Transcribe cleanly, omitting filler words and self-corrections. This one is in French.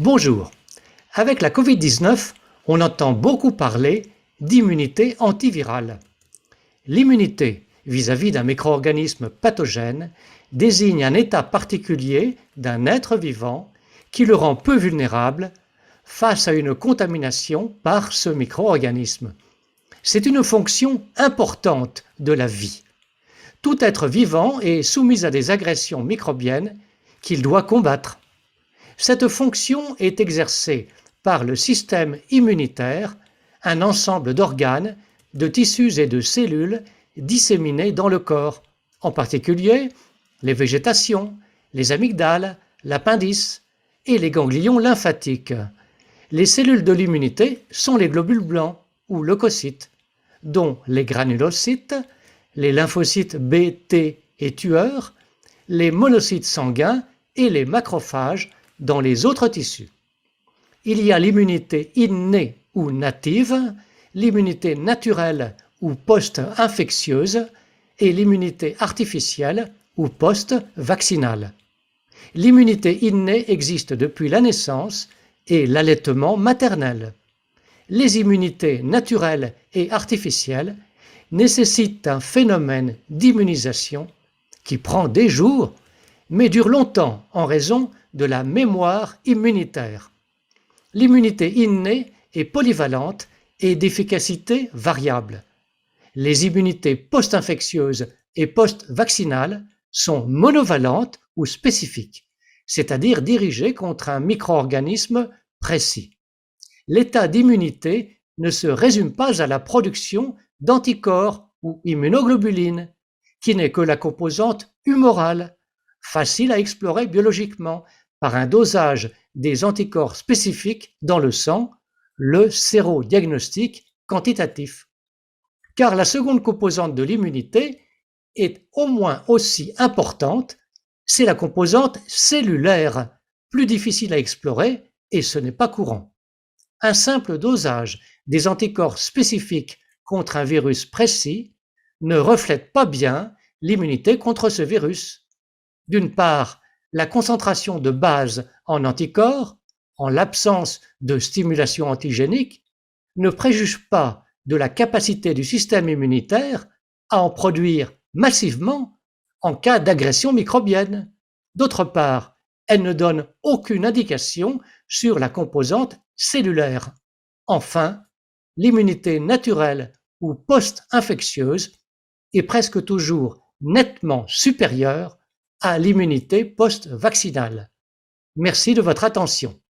Bonjour. Avec la Covid-19, on entend beaucoup parler d'immunité antivirale. L'immunité vis-à-vis d'un micro-organisme pathogène désigne un état particulier d'un être vivant qui le rend peu vulnérable face à une contamination par ce micro-organisme. C'est une fonction importante de la vie. Tout être vivant est soumis à des agressions microbiennes qu'il doit combattre. Cette fonction est exercée par le système immunitaire, un ensemble d'organes, de tissus et de cellules disséminés dans le corps, en particulier les végétations, les amygdales, l'appendice et les ganglions lymphatiques. Les cellules de l'immunité sont les globules blancs ou leucocytes, dont les granulocytes, les lymphocytes B, T et tueurs, les monocytes sanguins et les macrophages dans les autres tissus. Il y a l'immunité innée ou native, l'immunité naturelle ou post-infectieuse et l'immunité artificielle ou post-vaccinale. L'immunité innée existe depuis la naissance et l'allaitement maternel. Les immunités naturelles et artificielles nécessitent un phénomène d'immunisation qui prend des jours, mais dure longtemps en raison de la mémoire immunitaire. L'immunité innée est polyvalente et d'efficacité variable. Les immunités post-infectieuses et post-vaccinales sont monovalentes ou spécifiques, c'est-à-dire dirigées contre un micro-organisme précis. L'état d'immunité ne se résume pas à la production d'anticorps ou immunoglobulines, qui n'est que la composante humorale, facile à explorer biologiquement par un dosage des anticorps spécifiques dans le sang, le sérodiagnostic quantitatif. Car la seconde composante de l'immunité est au moins aussi importante, c'est la composante cellulaire, plus difficile à explorer et ce n'est pas courant. Un simple dosage des anticorps spécifiques contre un virus précis ne reflète pas bien l'immunité contre ce virus. D'une part, la concentration de base en anticorps, en l'absence de stimulation antigénique, ne préjuge pas de la capacité du système immunitaire à en produire massivement en cas d'agression microbienne. D'autre part, elle ne donne aucune indication sur la composante cellulaire. Enfin, l'immunité naturelle ou post-infectieuse est presque toujours nettement supérieure à l'immunité post-vaccinale. Merci de votre attention.